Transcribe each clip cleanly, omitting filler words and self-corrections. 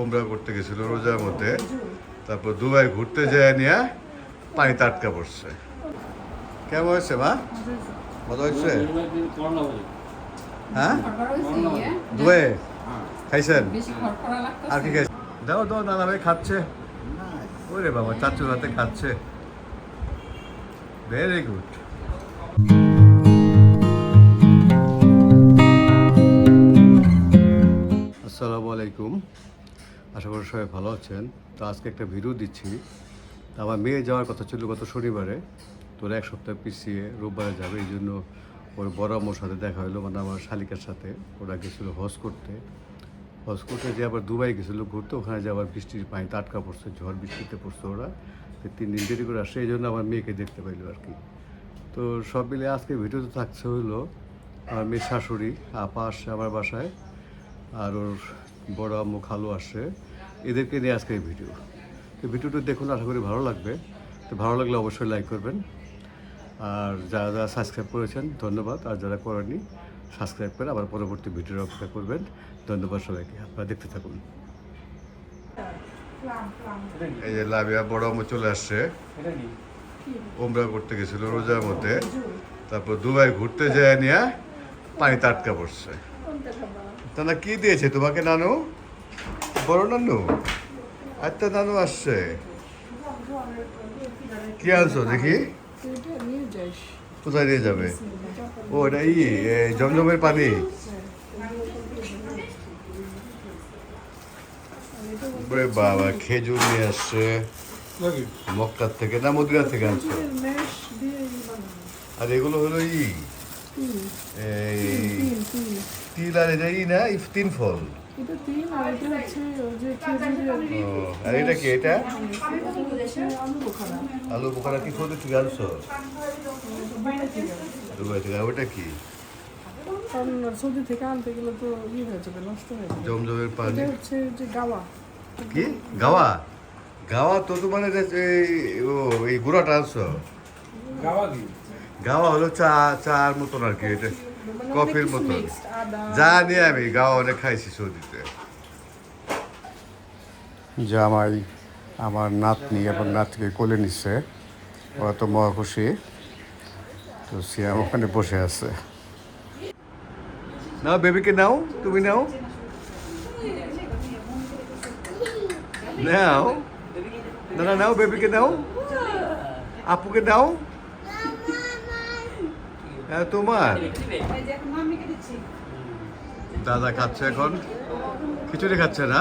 উমরা করতে গেছিল রোজার মধ্যে, তারপর দুবাই ঘুরতে যায় নিয়ে পানিতে আটকা পড়ছে। কেমন হয়েছে মা? ভালো হয়েছে? হ্যাঁ, দুবাই খাইছেন? আর কি খাইছেন? দাও দাও, নানা ভাই খাচ্ছে। ওরে বাবা, চাচুর হাতে খাচ্ছে। Very good. আসসালামু আলাইকুম, আশা করি সবাই ভালো আছেন। তো আজকে একটা ভিডিও দিচ্ছি। আমার মেয়ে যাওয়ার কথা ছিল গত শনিবারে, তোরা এক সপ্তাহ পিছিয়ে রোববারে যাবে, এই জন্য ওর বড় আম্মুর সাথে দেখা হলো, মানে আমার শালিকার সাথে। ওরা গেছিলো হজ করতে যে আবার দুবাই গেছিলো ঘুরতে, ওখানে যে আবার বৃষ্টির পানিতে আটকা পড়ছে, ঝড় বৃষ্টিতে পড়ছে ওরা। 3 দিন দেরি করে আসছে, এই জন্য আমার মেয়েকে দেখতে পাইলো আর কি। তো সব মিলে আজকে ভিডিওতে থাকছে হলো আমার মেয়ের শাশুড়ি আপা আসছে আমার বাসায়, আর ওর বড় আম্মু খালু আসছে, এদেরকে নিয়ে আজকে এই ভিডিও। তো ভিডিওটা দেখুন, আশা করি ভালো লাগবে। তো ভালো লাগলে অবশ্যই লাইক করবেন, আর যারা যারা সাবস্ক্রাইব করেছেন ধন্যবাদ, আর যারা করেননি সাবস্ক্রাইব করে আবার পরবর্তী ভিডিওর অপেক্ষা করবেন। ধন্যবাদ সবাইকে, আপনারা দেখতে থাকুন। এই যে লাভিয়া বড় আম্মু চলে আসছে, উমরা করতে গেছিল রোজার মধ্যে, তারপর দুবাই ঘুরতে যায় নিয়ে পানিতে আটকা পড়ছে। তারা কি দিয়েছে তোমাকে নানু? বড় নানু? আচ্ছা, নানু আসছে। কি আনছো দেখি? কোথায় নিয়ে যাবে? ও এটা জমজমের পানি। বাবা, খেজুর নিয়ে আসছে মক্কার থেকে, না মদিনা থেকে আনছো? আর এগুলো হলো তিল, আর এটা না তিন ফল। আর এটা কি? এটা আলু বোখারা। কি কোথা থেকে আনছো? দুবাই থেকে। ওটা কি? সৌদি থেকে আনতে গেলে তো হয়ে যাবে, নষ্ট হয়ে যাবে। জমজমের পানি হচ্ছে যে গাওয়া। কি গাওয়া? গাওয়া তো মানে এই গুঁড়াটা আনছো? গাওয়া হলো চার মতন আর কি, এটা কফির মতন। জানি আমি, গাওয়া অনেক খাইছি সৌদিতে। জামাই আমার নাতনি এবং নাতনিকে কোলে নিচ্ছে, ওরা তো মহা খুশি। তো সিয়াম ওখানে বসে আছে। নাও বেবিকে, নাও, তুমি নাও, নাও না, নাও বেবিকে, নাও, আপুকে নাও। হ্যাঁ, তোমার দাদা খাচ্ছে এখন, খিচুড়ি খাচ্ছে না?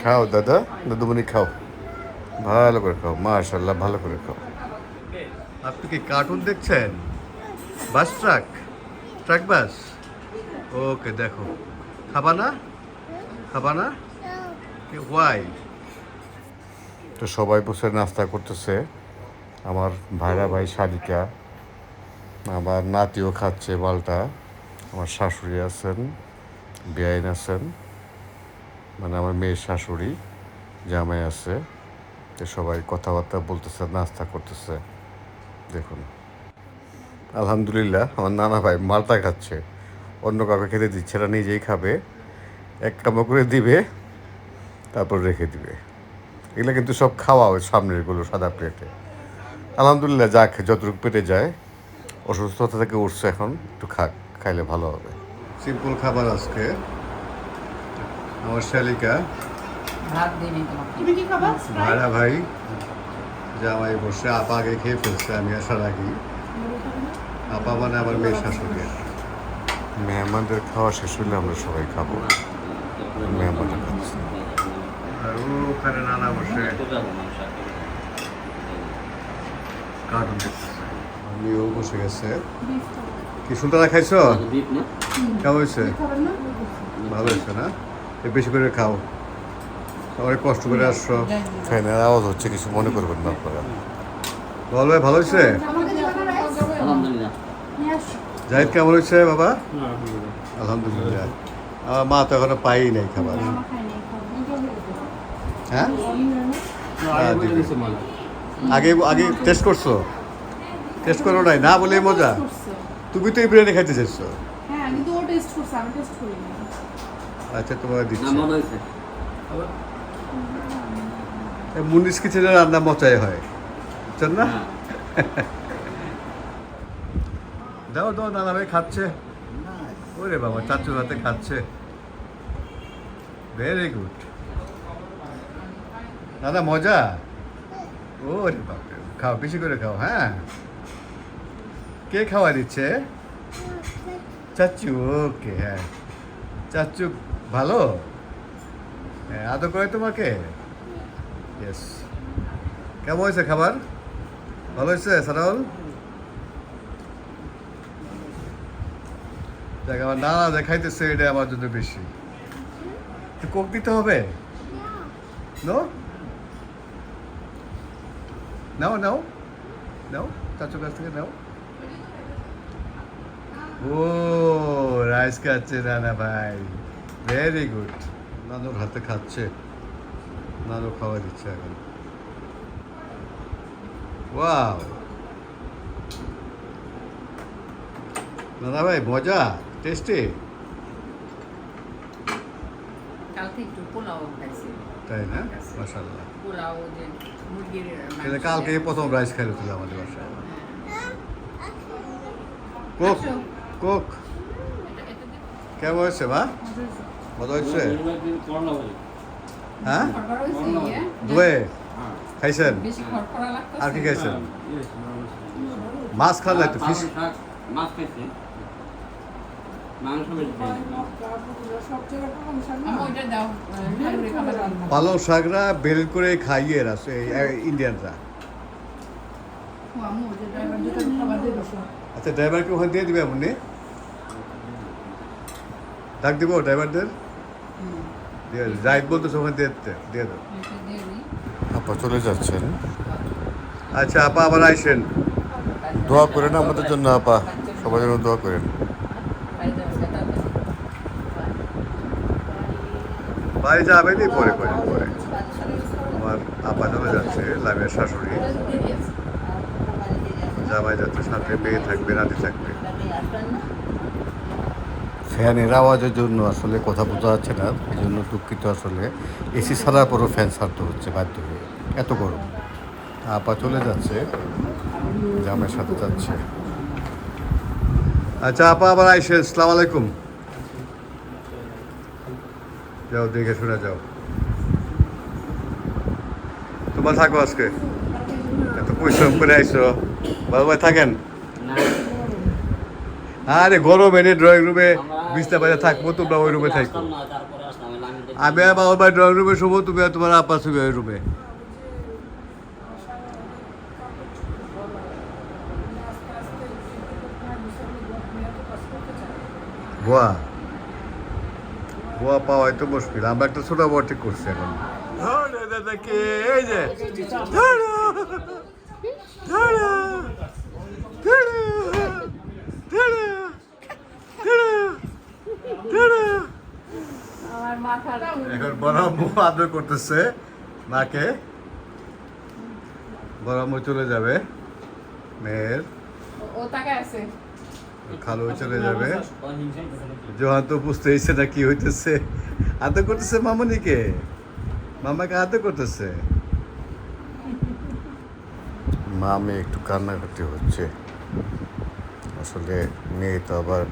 খাও দাদা, দাদুমণি খাও, ভালো করে খাও, মাশাআল্লাহ ভালো করে খাও। আপনি কি কার্টুন দেখছেন? Bus truck bus? ওকে, দেখো। খাবা না? ওয়াই? তো সবাই বসে নাস্তা করতেছে, আমার ভাইরা ভাই শালিকা, আমার নাতিও খাচ্ছে মালটা, আমার শাশুড়ি আছেন, বেআইন আছেন, মানে আমার মেয়ের শাশুড়ি, জামাই আছে। তো সবাই কথাবার্তা বলতেছে, নাস্তা করতেছে। দেখুন, আলহামদুলিল্লাহ আমার নানা ভাই মালটা খাচ্ছে, অন্য কাউকে খেতে দিচ্ছে না, নিজেই খাবে। এক কামড় করে দিবে, তারপর রেখে দিবে। এগুলো কিন্তু সব খাওয়া হয় সামনেরগুলো সাদা প্লেটে। আলহামদুলিল্লাহ, যা যতটুকু পেটে যায়। অসুস্থতা থেকে উঠছে, এখন একটু খাইলে ভালো হবে। সিম্পল খাবার আজকে। আমার শালিকা, ভাইরা ভাই, জামাই বসে, আপা আগে খেয়ে ফেলছে আমি আসার আগেই। আপা মানে আমার মেয়ের শাশুড়ি। মেহমানদের খাওয়া শেষ হলে আমরা সবাই খাবো। মেহমানরা খাচ্ছে, আর ওখানে নানা বসে কার্টুন দেখছে, আমিও বসে গেছে। কি সুলতানা খাইছো? কেমন হয়েছে? ভালো হয়েছে না? বেশি করে খাও, অনেক কষ্ট করে আসছো। ফ্যানের আওয়াজ হচ্ছে, কিছু মনে করবেন না আপনারা। বল ভাই, ভালো হয়েছে? জাহিদ কেমন হয়েছে বাবা? আলহামদুলিল্লাহ। আমার মা তো এখনো পাই নাই খাবার। হ্যাঁ, আগে টেস্ট করছো? টেস্ট করো নাই? না বলে মজা। তুমি তো এই বিরিয়ানি খাইতে চাইছো। হ্যাঁ, কিন্তু ও টেস্ট টেস্ট করছে, আমি টেস্ট করিনি। আচ্ছা তোমার না দিচ্ছি মনে হয়েছে মুনিশ কিচেনের রান্না মজাই হয় বুঝছেন না হ্যাঁ। দাও দাও দাদা ভাই খাচ্ছে ওরে বাবা চাচুর হাতে খাচ্ছে ভেরি গুড দাদা মজা ওরে বাপরে খাও বেশি করে খাও হ্যাঁ কে খাওয়া দিচ্ছে চাচু ওকে হ্যাঁ চাচু ভালো হ্যাঁ আদর করে তোমাকে ইয়েস কেমন হয়েছে খাবার ভালো হয়েছে সারাউল দেখ আমার নানা দেখাইতেছে এটা আমার জন্য বেশি তো কোক দিতে হবে নো নাও নাও নাও চাচুর কাছ থেকে নাও ও রাইস খাচ্ছে নানা ভাই ভেরি গুড নানুর হাতে খাচ্ছে নানু খাওয়া দিচ্ছে এখন ওয়াও নানা ভাই মজা টেস্টি কালকে একটু পোলাও খাইছি। তাই না মাশাআল্লাহ পোলাও যে মুরগির এটা মাংস। কালকে প্রথম রাইস খাইলো ছিল আমাদের বাসায় কোক আসো। কোক এটা দে। কেমন হয়েছে বা মজা হয়েছে করোনা হয়েছে হ্যাঁ খড়খড় হয়েছে, ইয়ে? দুয়ে হ্যাঁ খাইছেন বেশি খড়খড়া লাগতেছে? আর কি খাইছেন ইয়েস মাছ খান না একটু ফিশ মাছ খাইছি মাংস বেশি খাই না। সব জায়গায় কোনো সমস্যা না। আমি ওইটা দাও, হালুরে খাবার দাও। পালং শাকরা বেল করে খাইয়ে আছে ইন্ডিয়ানরা ও, আম্মু, ওই যে driver দুটো খাবার দিয়ে বসো। আচ্ছা ড্রাইভারকে ওখানে দিয়ে দিবে এমনি ডাক দিব ড্রাইভারদের দিয়ে রাইট বলতেছে ওখানে দিয়ে দিতে দিয়ে দেবো এটা দিয়ে দিই। আপা চলে যাচ্ছেন আচ্ছা আপা আবার আইসেন দোয়া করেন আমাদের জন্য আপা সবার জন্য দোয়া করেন বাড়িতে বসে তারপর। বাড়ি যাবেন পরে করে পরে আমার আপা চলে যাচ্ছে লাভের শাশুড়ি জামাই যাচ্ছে সাথে মেয়ে থাকবে নাতি থাকবে ফ্যানের আওয়াজের জন্য আসলে কথা বোঝা যাচ্ছে না এই জন্য দুঃখিত আসলে এসি ছাড়ার পরও ফ্যান ছাড়তে হচ্ছে বাধ্য হয়ে এত গরম আপা চলে যাচ্ছে জামাইয়ের সাথে যাচ্ছে আচ্ছা আপা আবার আইসে আসসালামু আলাইকুম যাও দেখে শুনে যাও তোমার থাকো আজকে এত পরিশ্রম করে আইসো বাবা ভাই থাকেন না আরে গরম এনে ড্রয়িং রুমে বিছনা বাজে থাকবো তোমরা ওই রুমে থাকো আসলাম না তারপরে আসলাম আমি দেখি আমি আর বাবা ভাই ড্রয়িং রুমে শোবো তুমি আর তোমার আপা শুবে ওই রুমে ভুয়া ভুয়া পাওয়াই তো মুশকিল আমরা একটা ছোট বড় ঠিক করছি এখন দাদাকে এই যে ধরো, ধরো, ধরো, ধরো, ধরো, ধরো। আমার মাথার এখন বড় আম্মু আদর করতেছে মাকে বড় আম্মু চলে যাবে মেয়ের ও তাকায় আছে। খালু চলে যাবে জোহান তো বুঝতেইছে না কি হইতেছে আদর করতেছে মামনিকে মামাকে আদর করতেছে মা মেয়ে একটু কান্নাকাটি হচ্ছে আসলে মেয়ে তো আবার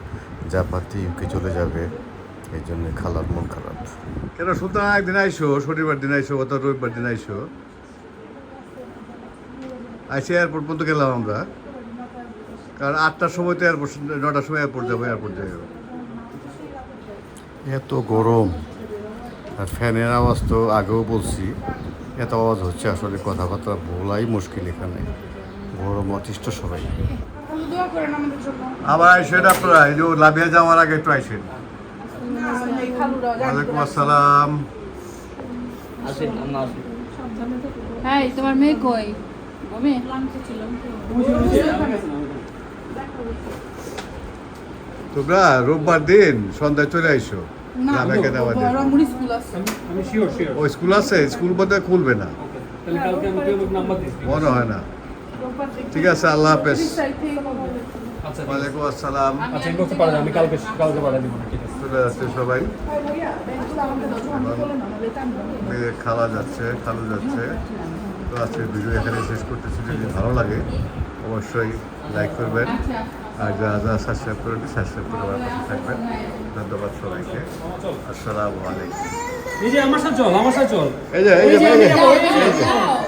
জাপাতি ইউকে চলে যাবে এই জন্য খালার মন খারাপ কেন সুতরাং একদিন আইসো শনিবার দিন আইসো অত রবিবার দিন আইসো আইসি এয়ারপোর্ট পর্যন্ত গেলাম আমরা কারণ 8টার সময় তো এয়ারপোর্ট 9টার সময় এয়ারপোর্ট যাবো এয়ারপোর্ট যাবো এত গরম আর ফ্যানের আওয়াজ তো আগেও বলছি এত আওয়াজ হচ্ছে আসলে কথাবার্তা বলাই মুশকিল এখানে গরম অতিষ্ঠ সবাই তাহলে দোয়া করেন আমাদের জন্য। আবার আইসেন আপনারা এই যে লাভিয়া যাওয়ার আগে একটু আইসেন এই খালুরা যাক। ওয়ালাইকুম আসসালাম আসেন আমরা আসি সাবধানে থেকো। হ্যাঁ, তোমার মেয়ে কই? আমি তোমরা রোববার দিন সন্ধ্যায় চলে আইসো না, জামাইকে দেওয়া দিন রংপুর স্কুল আছে। আমি শিওর শিওর ও স্কুল আছে স্কুল বোধহয় খুলবে না তাহলে কালকে আমি কেউ নাম্বার দিচ্ছি মনে হয় না রোববার দেখি। ঠিক আছে আল্লাহ হাফেজ 30 তারিখ থেকে হবে। আচ্ছা, ঠিক আছে। ওয়ালাইকুম আসসালাম। আচ্ছা ইনবক্সে পাঠান, আমি কালকে পাঠিয়ে দিব না, ঠিক আছে। চলে যাচ্ছে সবাই, ভাই ভাইয়া ব্যাগগুলো আমাকে দাও, আমি বলে না আমাদের টানবো। মেয়ে খাওয়া যাচ্ছে, খালু যাচ্ছে। তো আজকের ভিডিও এখানে শেষ করতেছি। যদি ভালো লাগে অবশ্যই লাইক করবেন, আর যারা যারা সাবস্ক্রাইব করেন সাবস্ক্রাইব করে আমার পাশে থাকবেন। ধন্যবাদ সবাইকে। আসসালামু আলাইকুম। এই যে আমার সাথে চল, আমার সাথে চল। এই যে এই যে, ভাই, আমি এই যে। যাবো, এই যে। যাও